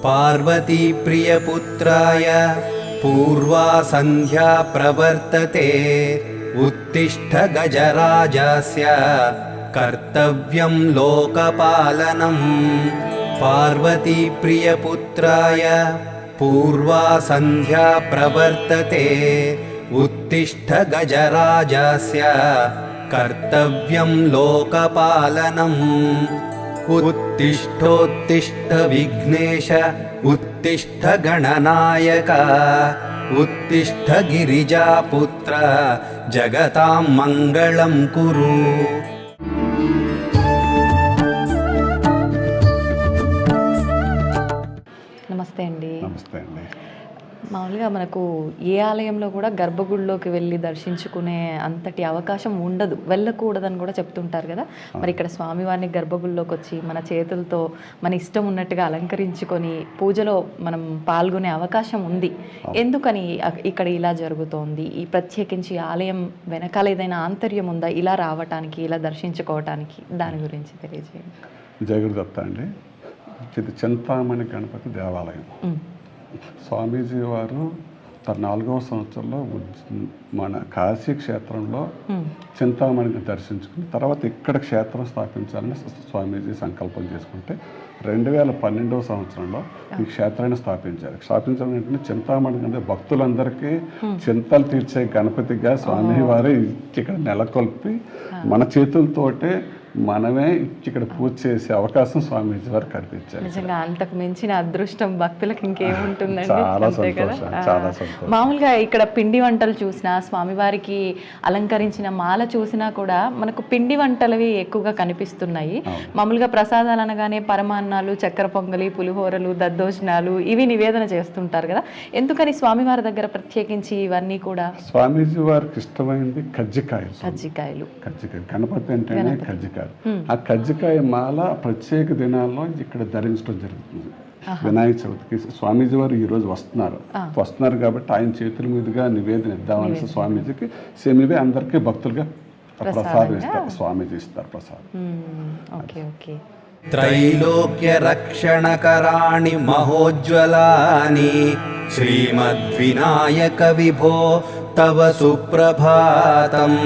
पार्वती प्रियपुत्राय पूर्वा सन्ध्या प्रवर्तते उत्तिष्ठ गजराजस्य कर्तव्यं लोकपालनम् पार्वती प्रियपुत्राय पूर्वा सन्ध्या प्रवर्तते उत्तिष्ठ गजराजस्य कर्तव्यं लोकपालनम् उत्तिष्ठोत्तिष्ठ विघ्नेश उत्तिष्ठ गणनायक उत्तिष्ठ गिरिजापुत्र जगतां मंगलं कुरु। నమస్తే అండి. నమస్తే అండి. మామూలుగా మనకు ఏ ఆలయంలో కూడా గర్భగుడిలోకి వెళ్ళి దర్శించుకునే అంతటి అవకాశం ఉండదు, వెళ్ళకూడదని కూడా చెప్తుంటారు కదా. మరి ఇక్కడ స్వామివారిని గర్భగుడిలోకి వచ్చి మన చేతులతో మన ఇష్టం ఉన్నట్టుగా అలంకరించుకొని పూజలో మనం పాల్గొనే అవకాశం ఉంది. ఎందుకని ఇక్కడ ఇలా జరుగుతోంది? ఈ ప్రత్యేకించి ఆలయం వెనకాల ఏదైనా ఆంతర్యం ఉందా ఇలా రావటానికి, ఇలా దర్శించుకోవటానికి? దాని గురించి తెలియజేయండి. జయగురుదత్త అండి. ఇది చింతామణి గణపతి దేవాలయం. స్వామీజీ వారు తన 4వ సంవత్సరంలో మన కాశీ క్షేత్రంలో చింతామణిని దర్శించుకుని తర్వాత ఇక్కడ క్షేత్రం స్థాపించాలని స్వామీజీ సంకల్పం చేసుకుంటే 2012వ సంవత్సరంలో ఈ క్షేత్రాన్ని స్థాపించారు. స్థాపించడం ఏంటంటే చింతామణి అంటే భక్తులందరికీ చింతలు తీర్చే గణపతిగా స్వామి వారు ఇక్కడ నెలకొల్పి మన చేతులతోటే మనమే ఇక్కడ పూజ చేసే అవకాశం స్వామీజీ వారు కల్పించారు. నిజంగా అంతకు మించిన అదృష్టం భక్తులకు ఇంకేముంటుందండి. చాలా సంతోషం, చాలా సంతోషం. మామూలుగా ఇక్కడ పిండి వంటలు చూసినా, స్వామివారికి అలంకరించిన మాల చూసినా కూడా మనకు పిండి వంటలవి ఎక్కువగా కనిపిస్తున్నాయి. మామూలుగా ప్రసాదాలు అనగానే పరమాన్నాలు, చక్కెర పొంగలి, పులిహోరలు, దద్దోజనాలు ఇవి నివేదన చేస్తుంటారు కదా. ఎందుకని స్వామివారి దగ్గర ప్రత్యేకించి ఇవన్నీ కూడా? స్వామీజీ వారికి ఇష్టమైంది కజ్జికాయలు. కజ్జికాయలు గణపతి అంటేనే కజ్జికాయలు. ఆ కజ్జికాయ మాల ప్రత్యేక దినాల్లో ఇక్కడ ధరించడం జరుగుతుంది. వినాయక చవితికి స్వామీజీ వారు ఈ రోజు వస్తున్నారు కాబట్టి ఆయన చేతుల మీదుగా నివేదన ఇద్దామనేసి స్వామీజీకి సేమివే అందరికీ భక్తులుగా ప్రసాదం ఇస్తారు. స్వామీజీ ఇస్తారు ప్రసాదం. त्रैलोक्य रक्षणकराणि महोज्ज्वलानि श्रीमद्विनायक विभो तव सुप्रभातम्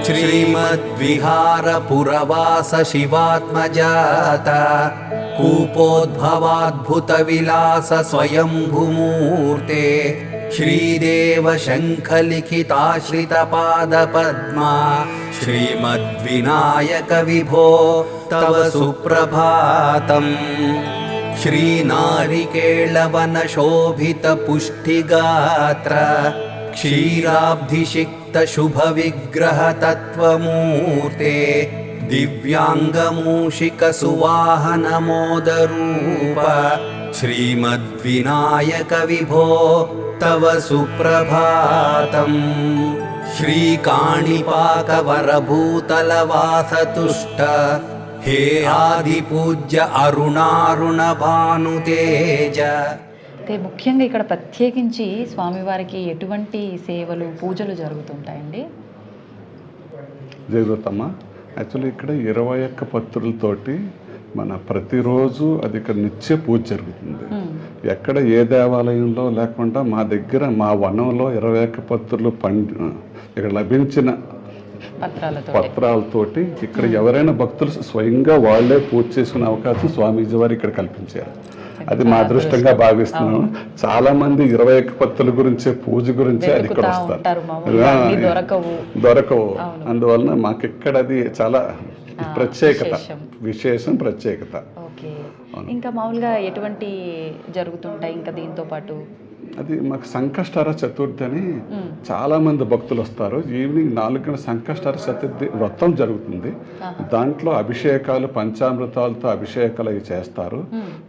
श्रीमद्विहारपुरवास शिवात्मजात कूपोद्भवाद्भुतविलास स्वयंभूमूर्ते श्रीदेव शङ्खलिखिताश्रितपादपद्मा श्रीमद्विनायक विभो तव सुप्रभातम् श्रीनारिकेळवनशोभितपुष्टिगात्र क्षीराब्धिषिक्तशुभविग्रहतत्त्वमूर्ते दिव्याङ्गमूषिकसुवाहनमोदरूप श्रीमद्विनायक विभो तव सुप्रभातम् श्रीकाणिपाकवरभूतलवासतुष्ट हे आदिपूज्य अरुणारुणभानुतेज. అయితే ముఖ్యంగా ఇక్కడ ప్రత్యేకించి స్వామివారికి ఎటువంటి సేవలు, పూజలు జరుగుతుంటాయండి? జరుగుతామా? యాక్చువల్లీ ఇక్కడ 21 పత్రులతోటి మన ప్రతిరోజు అది ఇక్కడ నిత్య పూజ జరుగుతుంది. ఎక్కడ ఏ దేవాలయంలో లేకుండా మా దగ్గర మా వనంలో 21 పత్రులు ఇక్కడ లభించిన పత్రాలతోటి ఇక్కడ ఎవరైనా భక్తులు స్వయంగా వాళ్లే పూజ చేసుకునే అవకాశం స్వామీజీ వారు ఇక్కడ కల్పించారు. అది మా అదృష్టంగా భావిస్తున్నాను. చాలా మంది 21 పత్తుల గురించే, పూజ గురించే అది ఇక్కడ వస్తారు, దొరకవు. అందువలన మాకు ఇక్కడ అది చాలా ప్రత్యేకత, విశేషం, ప్రత్యేకత. ఇంకా మామూలుగా ఎటువంటి జరుగుతుంటాయి ఇంకా దీంతో పాటు? అది మాకు సంకష్టహర చతుర్థి అని చాలా మంది భక్తులు వస్తారు. ఈవినింగ్ 4 గంటల సంకష్టహర చతుర్థి వ్రతం జరుగుతుంది. దాంట్లో అభిషేకాలు, పంచామృతాలతో అభిషేకాలు అవి చేస్తారు.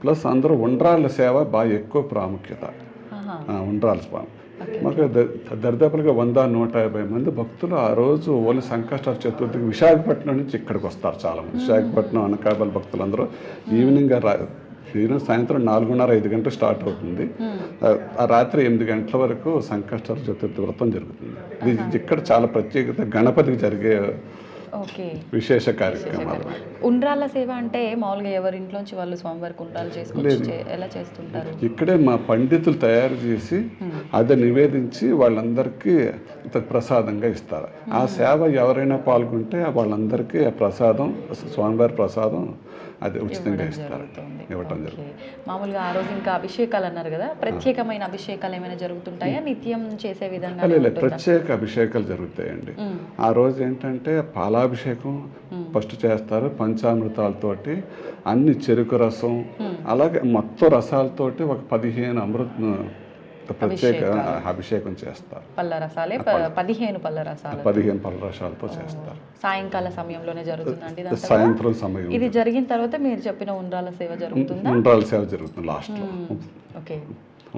ప్లస్ అందరూ ఉండ్రాళ్ళ సేవ బాగా ఎక్కువ ప్రాముఖ్యత. ఉండ్రాళ్ళ స్వామి మాకు దరిదాపులుగా 100-150 మంది భక్తులు ఆ రోజు ఓన్లీ సంకష్టహర చతుర్థికి విశాఖపట్నం నుంచి ఇక్కడికి వస్తారు. చాలా మంది విశాఖపట్నం, అనకాపల్లి భక్తులందరూ ఈవినింగ్ సాయంత్రం 4:30-5 గంటలు స్టార్ట్ అవుతుంది. ఆ రాత్రి 8 గంటల వరకు సంకష్టహర చతుర్థి వ్రతం జరుగుతుంది. ఇది ఇక్కడ చాలా ప్రత్యేకత. గణపతికి జరిగే ఓకే. విశేష కార్యక్రమాలు. ఉండ్రాళ్ళ సేవ అంటే మామూలుగా ఎవరింట్లోంచి వాళ్ళు స్వామివారికి ఉండ్రాలు చేసుకొని ఎలా చేస్తుంటారు? ఇక్కడే మా పండితులు తయారు చేసి అది నివేదించి వాళ్ళందరికీ ప్రసాదంగా ఇస్తారు. ఆ సేవ ఎవరైనా పాల్గొంటే వాళ్ళందరికీ ఆ ప్రసాదం, స్వామివారి ప్రసాదం అది ఉచితంగా ఇస్తారు, ఇవ్వటం జరుగుతుంది. మామూలుగా ఆ రోజు ఇంకా అభిషేకాలు అన్నారు కదా, ప్రత్యేకమైన అభిషేకాలు ఏమైనా జరుగుతుంటాయా? నిత్యం చేసే విధంగా ప్రత్యేక అభిషేకాలు జరుగుతాయండి. ఆ రోజు ఏంటంటే పాలాభిషేకం ఫస్ట్ చేస్తారు, పంచామృతాలతోటి అన్ని చెరుకు రసం అలాగే మొత్తం రసాలతోటి ఒక 15 ప్రత్యేక అభిషేకం చేస్తారు. పళ్ళ రసాలే 15 పళ్ళ రసాలతో చేస్తారు. సాయంకాల సమయంలోనే జరుగుతుందండి. సాయంత్రం సమయం ఇది జరిగిన తర్వాత మీరు చెప్పిన ఉండ్రాల సేవ జరుగుతుందా? ఉండ్రాల సేవ జరుగుతుంది లాస్ట్లో. ఓకే.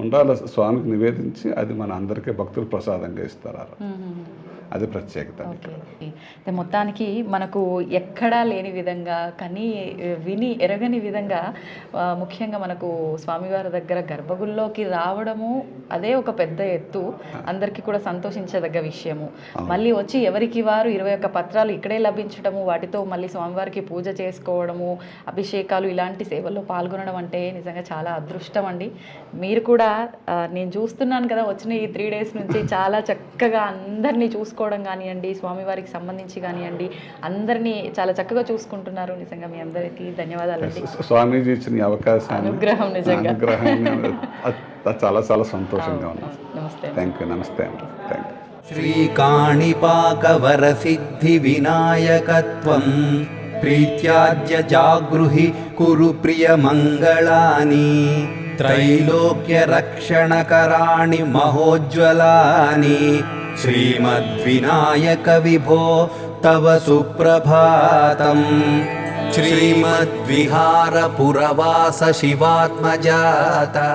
ఉండ్రాల స్వామికి నివేదించి అది మన అందరికీ భక్తులు ప్రసాదంగా ఇస్తారు. అది ప్రత్యేకత. మొత్తానికి మనకు ఎక్కడా లేని విధంగా విని ఎరగని విధంగా ముఖ్యంగా మనకు స్వామివారి దగ్గర గర్భగుడిలోకి రావడము అదే ఒక పెద్ద ఎత్తు, అందరికీ కూడా సంతోషించదగ్గ విషయము. మళ్ళీ వచ్చి ఎవరికి వారు 21 పత్రాలు ఇక్కడే లభించడము, వాటితో మళ్ళీ స్వామివారికి పూజ చేసుకోవడము, అభిషేకాలు ఇలాంటి సేవల్లో పాల్గొనడం అంటే నిజంగా చాలా అదృష్టం అండి. మీరు కూడా నేను చూస్తున్నాను కదా వచ్చిన ఈ 3 days నుంచి చాలా చక్కగా అందరినీ చూసుకోవడం కానివ్వండి, స్వామివారికి సంబంధించి కానివ్వండి, అందరినీ చాలా చక్కగా చూసుకుంటున్నారు. నిజంగా మీ అందరికీ ధన్యవాదాలండి. స్వామీజీ ఇచ్చిన అవకాశం, అనుగ్రహం నిజంగా చాలా చాలా సంతోషంగా ఉంది. నమస్తే. Thank you. నమస్తే అండి. Thank you. శ్రీకాణిపాకవరసిద్ధివినాయకత్వం ప్రీత్యాద్య జాగృహి కురు ప్రియమంగళాని त्रैलोक्यरक्षणकराणि महोज्ज्वलानि श्रीमद्विनायक विभो तव सुप्रभातम् श्रीमद्विहारपुरवास शिवात्मजाता.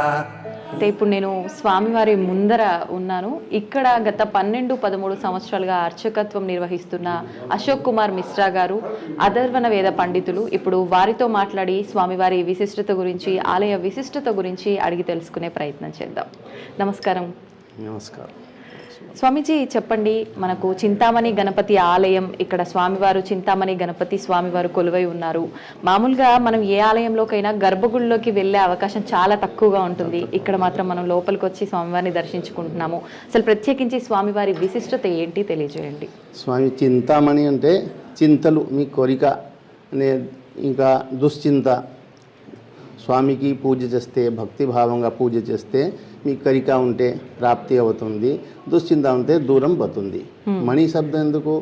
అయితే ఇప్పుడు నేను స్వామివారి ముందర ఉన్నాను. ఇక్కడ గత 12-13 సంవత్సరాలుగా అర్చకత్వం నిర్వహిస్తున్న అశోక్ కుమార్ మిశ్రా గారు అధర్వణ వేద పండితులు. ఇప్పుడు వారితో మాట్లాడి స్వామివారి విశిష్టత గురించి, ఆలయ విశిష్టత గురించి అడిగి తెలుసుకునే ప్రయత్నం చేద్దాం. నమస్కారం. నమస్కారం స్వామీజీ, చెప్పండి, మనకు చింతామణి గణపతి ఆలయం, ఇక్కడ స్వామివారు చింతామణి గణపతి స్వామివారు కొలువై ఉన్నారు. మామూలుగా మనం ఏ ఆలయంలోకైనా గర్భగుడిలోకి వెళ్ళే అవకాశం చాలా తక్కువగా ఉంటుంది. ఇక్కడ మాత్రం మనం లోపలికి వచ్చి స్వామివారిని దర్శించుకుంటున్నాము. అసలు ప్రత్యేకించి స్వామివారి విశిష్టత ఏంటి తెలియజేయండి. స్వామి చింతామణి అంటే చింతలు, మీ కోరిక అనే ఇంకా దుశ్చింత, స్వామికి పూజ చేస్తే, భక్తిభావంగా పూజ చేస్తే మీ కోరిక ఉంటే ప్రాప్తి అవుతుంది, దుశ్చింత ఉంటే దూరం పోతుంది. మణి శబ్దం ఎందుకు?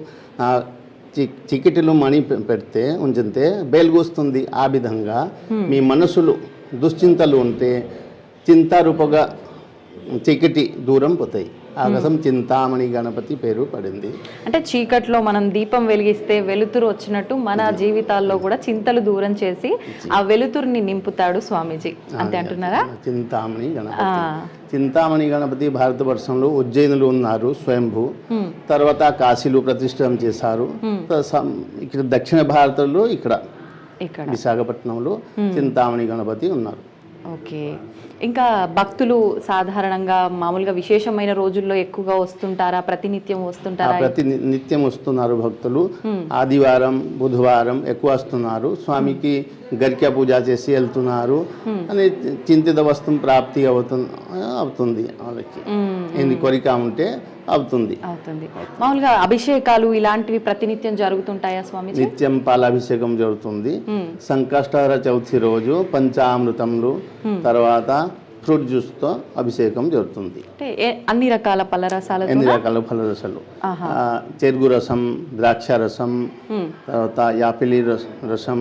చికిటిలో మణి పెడితే ఉంచితే బేలుగొస్తుంది. ఆ విధంగా మీ మనసులు దుశ్చింతలు ఉంటే చింతారూపగా చికిటి దూరం పోతాయి. ఆ కోసం చింతామణి గణపతి పేరు పడింది. అంటే చీకట్లో మనం దీపం వెలిగిస్తే వెలుతురు వచ్చినట్టు మన జీవితాల్లో కూడా చింతలు దూరం చేసి ఆ వెలుతురుని నింపుతాడు స్వామీజీ, అంతే అంటున్నారా? చింతామణి గణపతి. చింతామణి గణపతి భారతవర్షంలో ఉజ్జయినులు ఉన్నారు స్వయంభూ, తర్వాత కాశీలు ప్రతిష్ఠం చేశారు. ఇక్కడ దక్షిణ భారతంలో ఇక్కడ విశాఖపట్నంలో చింతామణి గణపతి ఉన్నారు. ఓకే. ఇంకా భక్తులు సాధారణంగా మామూలుగా విశేషమైన రోజుల్లో ఎక్కువగా వస్తుంటారా? ప్రతినిత్యం వస్తుంటారా? ప్రతినిత్యం వస్తున్నారు భక్తులు. ఆదివారం, బుధవారం ఎక్కువ వస్తున్నారు. స్వామికి గరిక పూజ చేసి వెళ్తున్నారు అని చింతిత వస్తువు ప్రాప్తి అవుతుంది. వాళ్ళకి ఎన్ని కోరిక ఉంటే అవుతుంది. మామూలుగా అభిషేకాలు ఇలాంటివి ప్రతినిత్యం జరుగుతుంటాయా స్వామి? నిత్యం పాలాభిషేకం జరుగుతుంది. సంకష్టహర చవితి రోజు పంచామృతములు, తర్వాత ఫ్రూట్ జ్యూస్తో అభిషేకం జరుగుతుంది. అన్ని రకాల పళ్ళరసాలు, చెరుగు రసం, ద్రాక్ష రసం, తర్వాత యాపిలి రసం,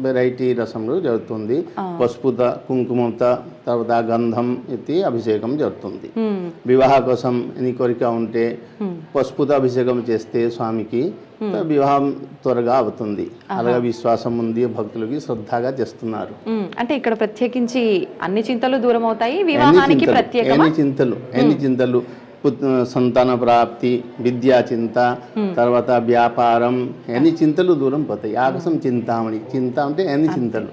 వెరైటీ రసంలో జరుగుతుంది. పసుపుత, కుంకుమత, తర్వాత గంధం ఇది అభిషేకం జరుగుతుంది. వివాహ కోసం ఎన్ని కోరిక ఉంటే పసుపుత అభిషేకం చేస్తే స్వామికి వివాహం త్వరగా అవుతుంది. అలాగే విశ్వాసం ఉంది, భక్తులకి శ్రద్ధగా చేస్తున్నారు. అంటే ఇక్కడ ప్రత్యేకించి అన్ని చింతలు దూరం అవుతాయి, వివాహానికి ప్రత్యేకమా? ఎన్ని చింతలు సంతాన ప్రాప్తి, విద్యా చింత, తర్వాత వ్యాపారం, అన్ని చింతలు దూరం పోతాయి. ఆకాశం చింతామణి, చింత అంటే అన్ని చింతలు.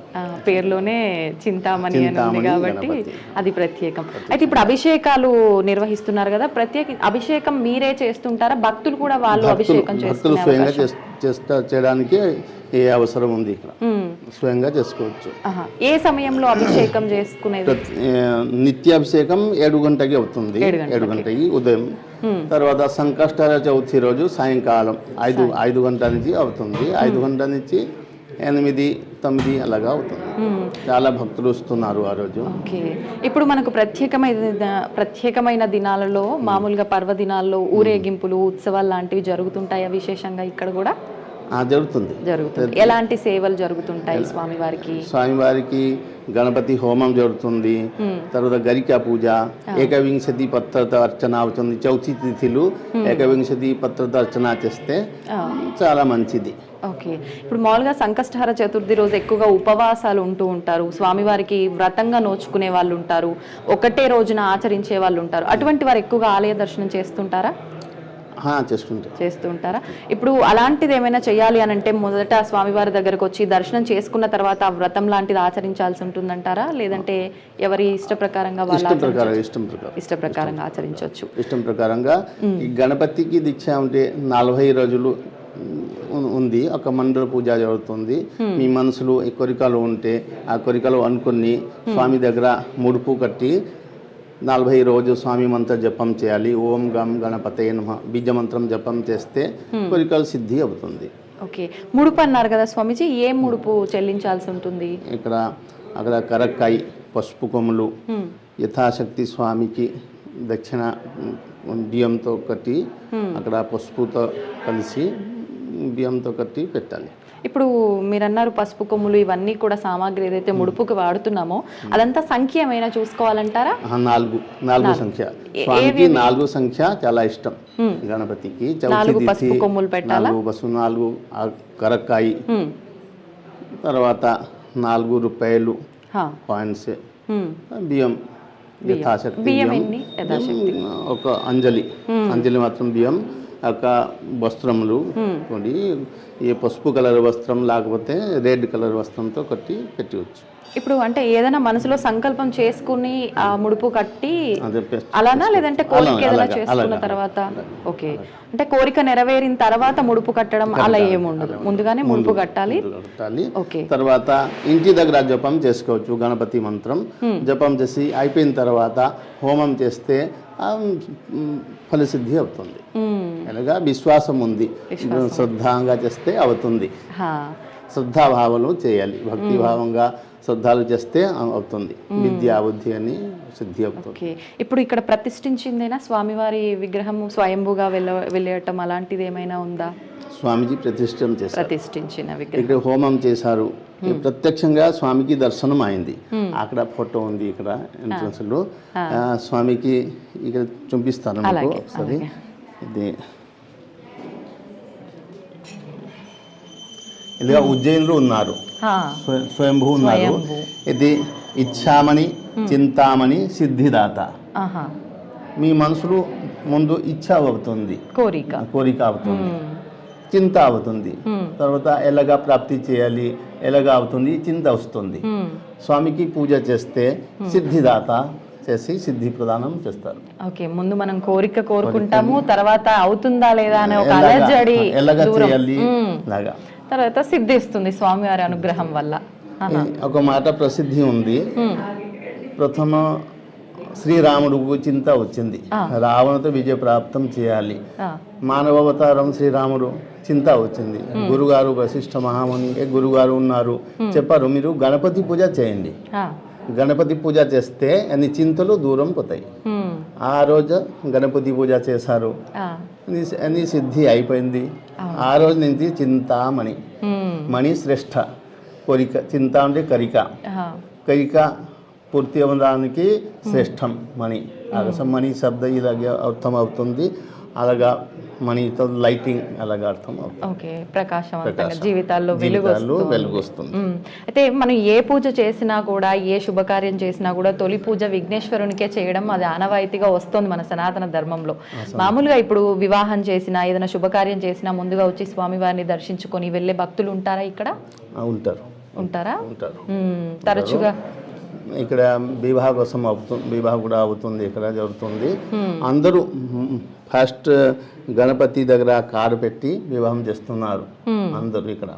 పేరులోనే చింతామణి అని ఉంది చింతామణి కాబట్టి గణపతి. అది ప్రత్యేకం. అయితే ఇప్పుడు అభిషేకాలు నిర్వహిస్తున్నారు కదా, ప్రత్యేక అభిషేకం మీరే చేస్తుంటారా? భక్తులు కూడా వాళ్ళు అభిషేకం భక్తులు స్వయంగా చేయడానికి ఏ అవసరం ఉంది ఇక్కడ, స్వయంగా చేసుకోవచ్చు. ఏ సమయంలో అభిషేకం చేసుకునేది? నిత్యాభిషేకం 7 గంటకి అవుతుంది, 7 గంటకి ఉదయం. తర్వాత సంకష్టహర చవితి రోజు సాయంకాలం 5 గంటల నుంచి అవుతుంది. 5 గంటల నుంచి 8, 9 అలాగా అవుతుంది. చాలా భక్తులు వస్తున్నారు ఆ రోజు. ఓకే. ఇప్పుడు మనకు ప్రత్యేకమైన దినాలలో, మామూలుగా పర్వదినాల్లో ఊరేగింపులు, ఉత్సవాలు లాంటివి జరుగుతుంటాయా విశేషంగా ఇక్కడ కూడా? జరుగుతుంది. ఎలాంటి సేవలు జరుగుతుంటాయి స్వామివారికి? స్వామివారికి గణపతి హోమం జరుగుతుంది, తర్వాత గరికా పూజ, ఏకవింశతి పత్రత అర్చన అవుతుంది. చౌతి తిథిలు ఏకవింశతి పత్రత అర్చన చేస్తే చాలా మంచిది. ఓకే. ఇప్పుడు మామూలుగా సంకష్టహర చతుర్థి రోజు ఎక్కువగా ఉపవాసాలు ఉంటూ ఉంటారు, స్వామివారికి వ్రతంగా నోచుకునే వాళ్ళు ఉంటారు, ఒకటే రోజున ఆచరించే వాళ్ళు ఉంటారు. అటువంటి వారు ఎక్కువగా ఆలయ దర్శనం చేస్తుంటారా? చేస్తుంటారా? ఇప్పుడు అలాంటిది ఏమైనా చేయాలి అని అంటే మొదట స్వామివారి దగ్గరకు వచ్చి దర్శనం చేసుకున్న తర్వాత ఆ వ్రతం లాంటిది ఆచరించాల్సి ఉంటుందంటారా? లేదంటే ఎవరి ఇష్ట ప్రకారంగా ఇష్ట ప్రకారంగా ఆచరించవచ్చు? ఇష్టం ప్రకారంగా. ఈ గణపతికి దీక్ష ఉంటే 40 రోజులు ఉంది. ఒక మండల పూజ జరుగుతుంది. మీ మనసులో ఈ కోరికలు ఉంటే ఆ కోరికలు అనుకుని స్వామి దగ్గర ముడుపు కట్టి 40 రోజు స్వామి మంత్ర జపం చేయాలి. ఓం గం గణపతే నమః బీజమంత్రం జపం చేస్తే కోరికలు సిద్ధి అవుతుంది. ఓకే. ముడుపు అన్నారు కదా స్వామిజీ, ఏ ముడుపు చెల్లించాల్సి ఉంటుంది? అక్కడ కరక్కాయి, పసుపు కొమ్ములు, యథాశక్తి స్వామికి దక్షిణ బియ్యంతో కట్టి, అక్కడ పసుపుతో కలిసి బియ్యంతో కట్టి పెట్టాలి. ఇప్పుడు మీరు అన్నారు పసుపు కొమ్ములు, ఇవన్నీ కూడా సామాగ్రి ఏదైతే ముడుపుకి వాడుతున్నామో అదంతా సంఖ్య ఏమైనా చూసుకోవాలంటారా? 4 సంఖ్య. స్వామికి 4 సంఖ్య చాలా ఇష్టం. గణపతికి 4 పసుపు కొమ్ములు పెట్టాలా? 4 కరక్కాయి, తర్వాత 4 రూపాయలు కాయిన్స్, బియ్యం యథాశక్తి, ఒక అంజలి మాత్రం బియ్యం, ఒక వస్త్రములు కొన్ని, ఏ పసుపు కలర్ వస్త్రం లేకపోతే రెడ్ కలర్ వస్త్రంతో పెట్టవచ్చు. ఇప్పుడు అంటే ఏదైనా మనసులో సంకల్పం చేసుకుని ఆ ముడుపు కట్టి అలానా, లేదంటే కోరిక ఏదైనా చేసుకున్న తర్వాత? ఓకే. అంటే కోరిక నెరవేరిన తర్వాత ముడుపు కట్టడం అలా ఏముండదు, ముందుగానే ముడుపు కట్టాలి. ఓకే. తర్వాత ఇంటి దగ్గర జపం చేసుకోవచ్చు. గణపతి మంత్రం జపం చేసి అయిపోయిన తర్వాత హోమం చేస్తే ఫలసిద్ధి అవుతుంది. అలాగా విశ్వాసం ఉంది, శ్రద్ధంగా చేస్తే అవుతుంది. శ్రద్ధాభావాలు చేయాలి, భక్తి భావంగా శ్రద్ధాలు చేస్తే అవుతుంది. విద్యా బుద్ధి అని సిద్ధి అవుతుంది. ఇప్పుడు ఇక్కడ ప్రతిష్ఠించిందేనా స్వామివారి విగ్రహం స్వయంభూగా వెళ్ళటం అలాంటిది ఏమైనా ఉందా? స్వామిజీ ప్రతిష్ఠించిన విగ్రహం ఇక్కడ హోమం చేశారు. ప్రత్యక్షంగా స్వామికి దర్శనం అయింది. అక్కడ ఫోటో ఉంది, ఇక్కడ ఎంట్రన్స్ లో స్వామికి ఇక్కడ చూపిస్తాను మీకు ఒకసారి. ఇది ఇదిగా ఉజ్జయిన్లో ఉన్నారు, స్వయంభూ ఉన్నారు. ఇది ఇచ్ఛామణి, చింతామణి, సిద్ధిదాత. మీ మనసులో ముందు ఇచ్ఛ అవుతుంది, కోరిక అవుతుంది, చింత అవుతుంది, తర్వాత ఎలాగా ప్రాప్తి చేయాలి, ఎలాగా అవుతుంది, చింత వస్తుంది. స్వామికి పూజ చేస్తే సిద్ధిదాత చేసి సిద్ధి ప్రదానం చేస్తారు. ఓకే. ముందు మనం కోరిక కోరుకుంటాము, తర్వాత అవుతుందా లేదా అనే ఒక అలజడి, ఎలాగా చేయాలి, లాగా తర్వాత సిద్ధిస్తుంది స్వామివారి అనుగ్రహం వల్ల. ఒక మాట ప్రసిద్ధి ఉంది. ప్రథమ శ్రీరాముడికి చింత వచ్చింది, రావణతో విజయ ప్రాప్తం చేయాలి. మానవావతారం శ్రీరాముడు చింత వచ్చింది. గురుగారు వశిష్ఠ మహాముని గురుగారు ఉన్నారు, చెప్పారు మీరు గణపతి పూజ చేయండి. గణపతి పూజ చేస్తే అన్ని చింతలు దూరం పోతాయి. ఆ రోజు గణపతి పూజ చేశారు, అన్ని సిద్ధి అయిపోయింది. ఆ రోజు నుంచి చింతామణి, మణి శ్రేష్ఠ, కోరిక, చింత అంటే కరిక పూర్తి అవ్వడానికి శ్రేష్టం మణి. ఆకాశం మణి శబ్ద ఇలాగే అర్థం అవుతుంది. అలాగా మనీతో లైటింగ్ అలాగా అర్థం అవుతుంది. ఓకే, ప్రకాశవంతంగా ప్రకాశం. జీవితాల్లో వెలుగు వెలుగు వస్తుంది. అయితే మనం ఏ పూజ చేసినా కూడా, ఏ శుభకార్యం చేసినా కూడా తొలి పూజ విఘ్నేశ్వరునికే చేయడం అది ఆనవాయితీగా వస్తుంది మన సనాతన ధర్మంలో. మామూలుగా ఇప్పుడు వివాహం చేసినా, ఏదైనా శుభకార్యం చేసినా ముందుగా వచ్చి స్వామివారిని దర్శించుకొని వెళ్ళే భక్తులు ఉంటారా ఇక్కడ? ఉంటారా? తరచుగా ఇక్కడ వివాహ కోసం వివాహం కూడా అవుతుంది, ఇక్కడ జరుగుతుంది. అందరూ ఫస్ట్ గణపతి దగ్గర కారు పెట్టి వివాహం చేస్తున్నారు. అందరూ ఇక్కడ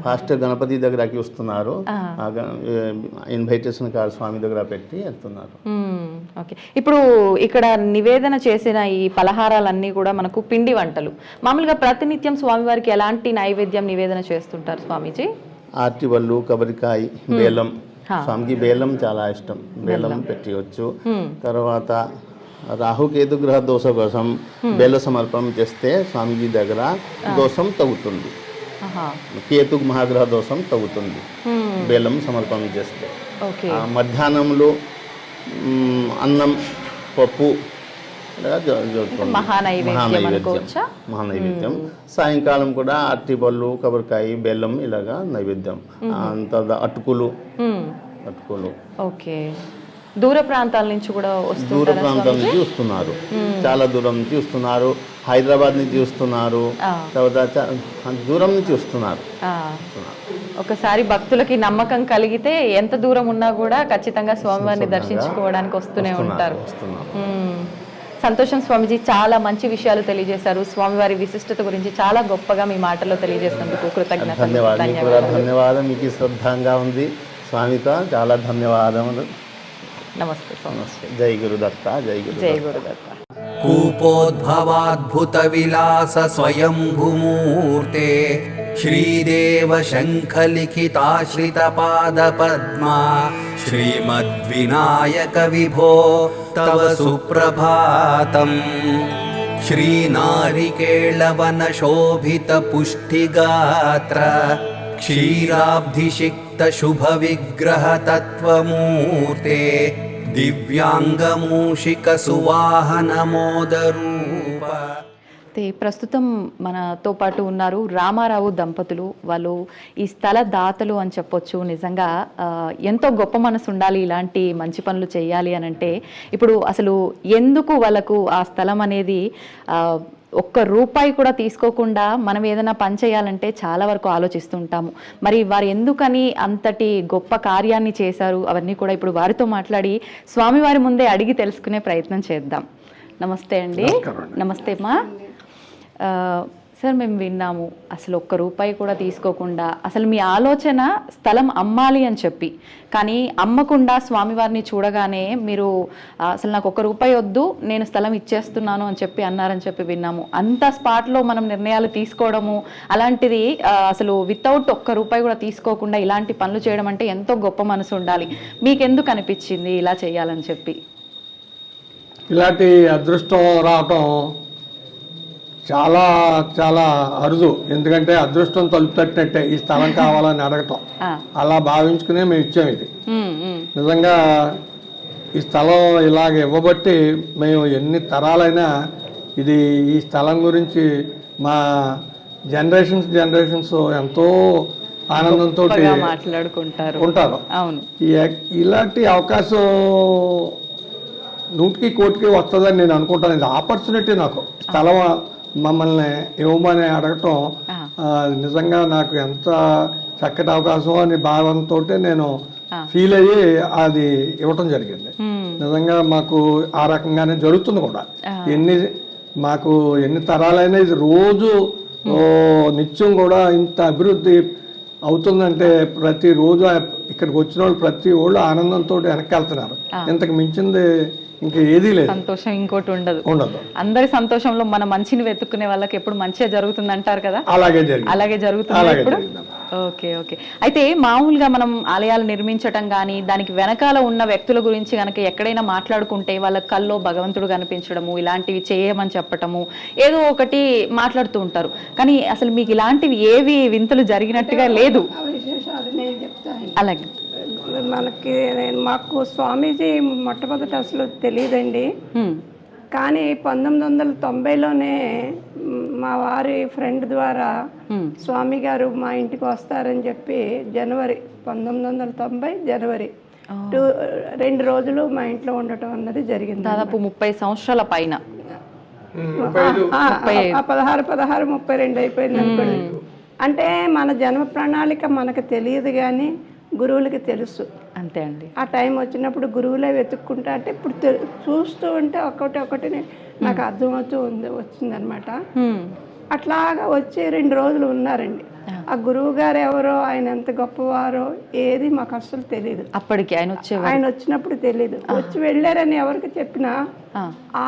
ఫస్ట్ గణపతి దగ్గరకి వస్తున్నారు, ఇన్విటేషన్ కార్డు స్వామి దగ్గర పెట్టి వెళ్తున్నారు. ఓకే, ఇప్పుడు ఇక్కడ నివేదన చేసిన ఈ పలహారాలన్నీ కూడా మనకు పిండి వంటలు. మామూలుగా ప్రతినిత్యం స్వామివారికి ఎలాంటి నైవేద్యం నివేదన చేస్తుంటారు స్వామీజీ? అరటిపళ్ళు, కొబ్బరికాయ, బెల్లం. స్వామికి బెల్లం చాలా ఇష్టం, బెల్లం పెట్టవచ్చు. తర్వాత రాహుకేతు గ్రహ దోష కోసం బెల్ల సమర్పణ చేస్తే స్వామిజీ దగ్గర దోషం తగ్గుతుంది. కేతు మహాగ్రహ దోషం తగ్గుతుంది బెల్లం సమర్పణ చేస్తే. మధ్యాహ్నంలో అన్నం, పప్పు మహానైవేద్యం. సాయంకాలం కూడా అరటిపళ్ళు, కొబ్బరికాయ, బెల్లం ఇలాగా నైవేద్యం. అంత అటుకులు. ఓకే, దూర ప్రాంతాల నుంచి కూడా దూర ప్రాంతాల నుంచి వస్తున్నారు, చాలా దూరం నుంచి వస్తున్నారు. హైదరాబాద్ నుంచి వస్తున్నారు, తర్వాత దూరం నుంచి వస్తున్నారు. ఒకసారి భక్తులకి నమ్మకం కలిగితే ఎంత దూరం ఉన్నా కూడా ఖచ్చితంగా స్వామివారిని దర్శించుకోవడానికి వస్తూనే ఉంటారు. సంతోషం స్వామిజీ, చాలా మంచి విషయాలు తెలియజేశారు. స్వామివారి విశిష్టత గురించి చాలా గొప్పగా మీ మాటల్లో తెలియజేసినందుకు కృతజ్ఞతలు. ధన్యవాదం. మీకు శ్రద్ధంగా ఉంది స్వామితో, చాలా ధన్యవాదములు. నమస్తే స్వామి. జై గురుదత్త. జై గురుదత్త. కూపోద్భవాద్భుత విలాస స్వయంభూమూర్తే శ్రీదేవ శంఖలిఖితాశ్రిత పాద పద్మా శ్రీమద్వినాయక విభో తవ సుప్రభాతం. శ్రీనారికేళవన శోభిత పుష్టిగాత్ర క్షీరాబ్ధిషిక్త శుభ విగ్రహ తత్వమూర్తే దివ్యాంగమూషిక సువాహన మోదరూప. ప్రస్తుతం మనతో పాటు ఉన్నారు రామారావు దంపతులు. వాళ్ళు ఈ స్థల దాతలు అని చెప్పొచ్చు. నిజంగా ఎంతో గొప్ప మనసు ఉండాలి ఇలాంటి మంచి పనులు చేయాలి అని అంటే. ఇప్పుడు అసలు ఎందుకు వాళ్ళకు ఆ స్థలం అనేది ఒక్క రూపాయి కూడా తీసుకోకుండా మనం ఏదైనా పని చేయాలంటే చాలా వరకు ఆలోచిస్తుంటాము. మరి వారు ఎందుకని అంతటి గొప్ప కార్యాన్ని చేశారు అవన్నీ కూడా ఇప్పుడు వారితో మాట్లాడి స్వామివారి ముందే అడిగి తెలుసుకునే ప్రయత్నం చేద్దాం. నమస్తే అండి. నమస్తే అమ్మా. సార్, మేము విన్నాము అసలు ఒక్క రూపాయి కూడా తీసుకోకుండా అసలు మీ ఆలోచన స్థలం అమ్మాలి అని చెప్పి, కానీ అమ్మకుండా స్వామివారిని చూడగానే మీరు అసలు నాకు ఒక్క రూపాయి వద్దు, నేను స్థలం ఇచ్చేస్తున్నాను అని చెప్పి అన్నారని చెప్పి విన్నాము. అంత స్పాట్లో మనం నిర్ణయాలు తీసుకోవడము అలాంటిది అసలు వితౌట్ ఒక్క రూపాయి కూడా తీసుకోకుండా ఇలాంటి పనులు చేయడం అంటే ఎంతో గొప్ప మనసు ఉండాలి. మీకెందుకు అనిపించింది ఇలా చేయాలని చెప్పి? ఇలాంటి అదృష్టం రావటం చాలా చాలా అరుదు. ఎందుకంటే అదృష్టం తలుపు తట్టినట్టే ఈ స్థలం కావాలని అడగటం. అలా భావించుకునే మేము ఇచ్చాం ఇది. నిజంగా ఈ స్థలం ఇలాగ ఇవ్వబట్టి మేము ఎన్ని తరాలైనా ఇది ఈ స్థలం గురించి మా జనరేషన్స్ ఎంతో ఆనందంతో మాట్లాడుకుంటారు ఉంటారు. ఇలాంటి అవకాశం 100కి కోటికి వస్తుందని నేను అనుకుంటాను. ఇది ఆపర్చునిటీ. నాకు స్థలం మమ్మల్ని ఇవ్వమని అడగటం నిజంగా నాకు ఎంత చక్కటి అవకాశం అని భావంతో నేను ఫీల్ అయ్యి అది ఇవ్వటం జరిగింది. నిజంగా మాకు ఆ రకంగానే జరుగుతుంది కూడా. మాకు ఎన్ని తరాలైనా ఇది రోజు నిత్యం కూడా ఇంత అభివృద్ధి అవుతుందంటే ప్రతిరోజు ఇక్కడికి వచ్చిన వాళ్ళు ప్రతి వాళ్ళు ఆనందంతో వెనక్కి వెళ్తున్నారు. ఇంతకు మించింది ఇంకా ఏదీ లేదు. సంతోషం ఇంకోటి ఉండదు. అందరి సంతోషంలో మన మంచిని వెతుక్కునే వాళ్ళకి ఎప్పుడు మంచిగా జరుగుతుంది అంటారు కదా, అలాగే జరుగుతుంది ఇప్పుడు. ఓకే. అయితే మామూలుగా మనం ఆలయాలు నిర్మించటం కానీ దానికి వెనకాల ఉన్న వ్యక్తుల గురించి కనుక ఎక్కడైనా మాట్లాడుకుంటే వాళ్ళ కల్లో భగవంతుడు కనిపించడము, ఇలాంటివి చేయమని చెప్పటము, ఏదో ఒకటి మాట్లాడుతూ ఉంటారు. కానీ అసలు మీకు ఇలాంటివి ఏవి వింతలు జరిగినట్టుగా లేదు. అలాగే మాకు స్వామీజీ మొట్టమొదటి అసలు తెలియదండి. కానీ 1990లోనే మా వారి ఫ్రెండ్ ద్వారా స్వామి గారు మా ఇంటికి వస్తారని చెప్పి జనవరి 1990 జనవరి 2 రోజులు మా ఇంట్లో ఉండటం అన్నది జరిగింది. దాదాపు 30 సంవత్సరాల పైన 16 32 అయిపోయింది అనుకోండి. అంటే మన జన్మ ప్రణాళిక మనకు తెలియదు కానీ గురువులకి తెలుసు. అంతే అండి. ఆ టైం వచ్చినప్పుడు గురువులే వెతుక్కుంటా అంటే ఇప్పుడు చూస్తూ ఉంటే ఒకటి నాకు అర్థమవుతూ వచ్చిందనమాట. అట్లాగా వచ్చి 2 రోజులు ఉన్నారండి. ఆ గురువు గారు ఎవరో, ఆయన ఎంత గొప్పవారో ఏది మాకు అస్సలు తెలియదు. అప్పటికి ఆయన వచ్చినప్పుడు తెలియదు. వచ్చి వెళ్ళారని ఎవరికి చెప్పినా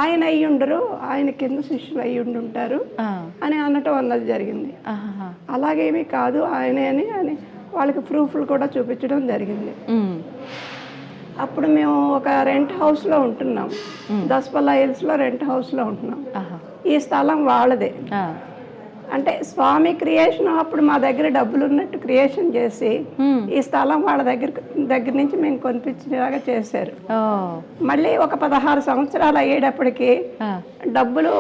ఆయన అయ్యి ఉండరు, ఆయన కింద శిష్యులు అయ్యి ఉంటారు అని అనటం అన్నది జరిగింది. అలాగేమీ కాదు ఆయనే అని వాళ్ళకి ప్రూఫ్లు కూడా చూపించడం జరిగింది. అప్పుడు మేము ఒక రెంట్ హౌస్లో ఉంటున్నాం, దస్పల్లా హిల్స్లో రెంట్ హౌస్లో ఉంటున్నాం. ఈ స్థలం వాళ్ళదే. అంటే స్వామి క్రియేషన్ అప్పుడు మా దగ్గర డబ్బులు ఉన్నట్టు క్రియేషన్ చేసి ఈ స్థలం వాళ్ళ దగ్గర నుంచి మేము కొనిపించేలాగా చేశారు. మళ్ళీ ఒక 16 సంవత్సరాలు అయ్యేటప్పటికి డబ్బులు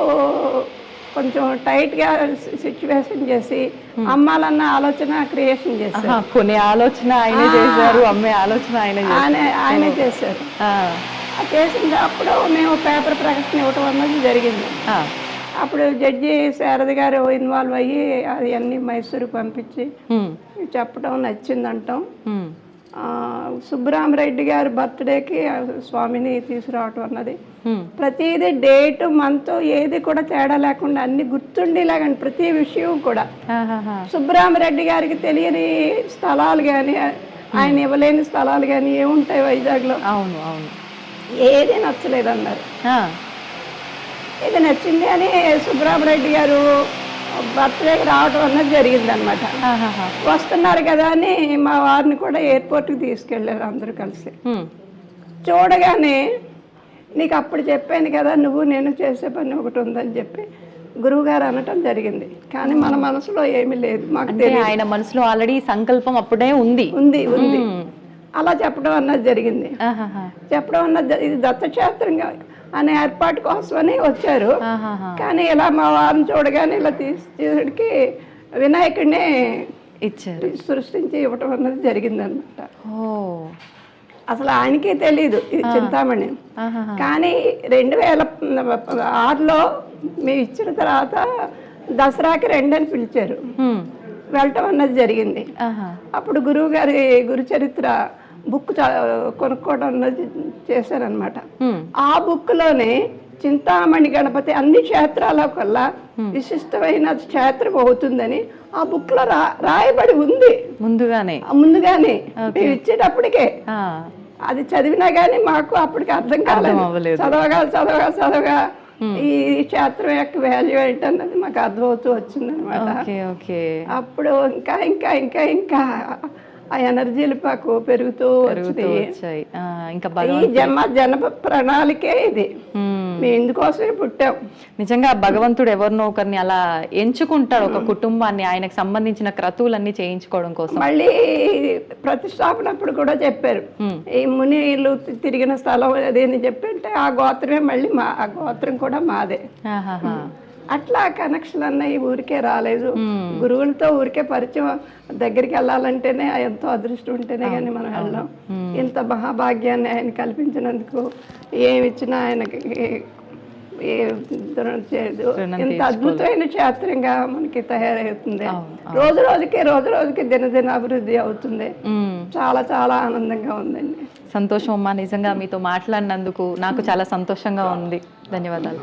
కొంచెం టైట్గా సిచ్యువేషన్ చేసి అమ్మాలన్న ఆలోచన క్రియేషన్ చేశారు. కొన్ని ఆలోచన ఆయనే చేశారు, అమ్మే ఆలోచన ఆయనే చేశారు. చేసిన అప్పుడు మేము పేపర్ ప్రకటన ఇవ్వటం అన్నది జరిగింది. అప్పుడు జడ్జి శారద గారు ఇన్వాల్వ్ అయ్యి అది అన్ని మైసూరు పంపించి చెప్పడం నచ్చిందంటాం. సుబ్బరామరెడ్డి గారి బర్త్డేకి స్వామిని తీసుకురావటం అన్నది ప్రతిదీ డేట్ మంత్ ఏది కూడా తేడా లేకుండా అన్ని గుర్తుండేలాగండి. ప్రతి విషయం కూడా సుబ్బరామరెడ్డి గారికి తెలియని స్థలాలు కానీ ఆయన ఇవ్వలేని స్థలాలు కానీ ఏముంటాయి వైజాగ్లో? అవును అవును. ఏది నచ్చలేదన్నారు. ఇది నచ్చింది అని సుబ్బరామరెడ్డి గారు బర్త్డేకి రావడం అన్నది జరిగిందనమాట. వస్తున్నారు కదా అని మా వారిని కూడా ఎయిర్పోర్ట్కి తీసుకెళ్ళారు అందరూ కలిసి. చూడగానే నీకు అప్పుడు చెప్పాను కదా నువ్వు నేను చేసే పని ఒకటి ఉందని చెప్పి గురువుగారు అనటం జరిగింది. కానీ మన మనసులో ఏమీ లేదు, మాకు తెలియదు. ఆయన మనసులో ఆల్రెడీ సంకల్పం అప్పుడే ఉంది. అలా చెప్పడం అన్నది జరిగింది. చెప్పడం అన్నది ఇది దత్తక్షేత్రంగా అనే ఏర్పాటు కోసమని వచ్చారు. కానీ ఇలా మా వారిని చూడగానే ఇలా తీసుడికి వినాయకుడినే ఇచ్చారు, సృష్టించి ఇవ్వటం అన్నది జరిగిందనమాట. అసలు ఆయనకే తెలీదు ఇది చింతామణి. కానీ 2006లో మేము ఇచ్చిన తర్వాత దసరాకి 2 అని పిలిచారు, వెళ్ళటం అన్నది జరిగింది. అప్పుడు గురువు గారి గురుచరిత్ర బుక్ కొనుక్కోవడం అన్నది చేశారనమాట. ఆ బుక్లోనే చింతామణి గణపతి అన్ని క్షేత్రాల కల్లా విశిష్టమైన క్షేత్రం అవుతుందని ఆ బుక్ లో రాయబడి ఉంది ముందుగానే మేము ఇచ్చేటప్పటికే. అది చదివినా గానీ మాకు అప్పటికి అర్థం కాలేదు. చదవగా ఈ క్షేత్రం యొక్క వాల్యూ ఏంటన్నది మాకు అర్థమవుతూ వచ్చింది అనమాట. అప్పుడు ఇంకా ఇంకా ఇంకా ఇంకా ఆ ఎనర్జీలు మాకు పెరుగుతూ వచ్చాయి. ఈ జన ప్రణాళికే ఇది, మేము ఇందుకోసమే పుట్టాం. నిజంగా భగవంతుడు ఎవరినో ఒకరిని అలా ఎంచుకుంటాడు, ఒక కుటుంబాన్ని ఆయనకు సంబంధించిన క్రతువులన్నీ చేయించుకోవడం కోసం. మళ్ళీ ప్రతిష్టాపనప్పుడు కూడా చెప్పారు ఈ మునిలు తిరిగిన స్థలం అదేని చెప్పి, అంటే ఆ గోత్రమే మళ్ళీ ఆ గోత్రం కూడా మాదే. అట్లా కనెక్షన్ అన్న ఈ ఊరికే రాలేదు. గురువులతో ఊరికే పరిచయం, దగ్గరికి వెళ్ళాలంటేనే ఎంతో అదృష్టం ఉంటేనే కానీ మనం వెళ్ళాం. ఇంత మహాభాగ్యాన్ని ఆయన కల్పించినందుకు ఏమిచ్చినా ఆయనకి ఇంత అద్భుతమైన క్షేత్రంగా మనకి తయారవుతుంది. రోజు రోజుకి దినదిన అభివృద్ధి అవుతుంది. చాలా చాలా ఆనందంగా ఉందండి. సంతోషం అమ్మా, నిజంగా మీతో మాట్లాడినందుకు నాకు చాలా సంతోషంగా ఉంది. ధన్యవాదాలు.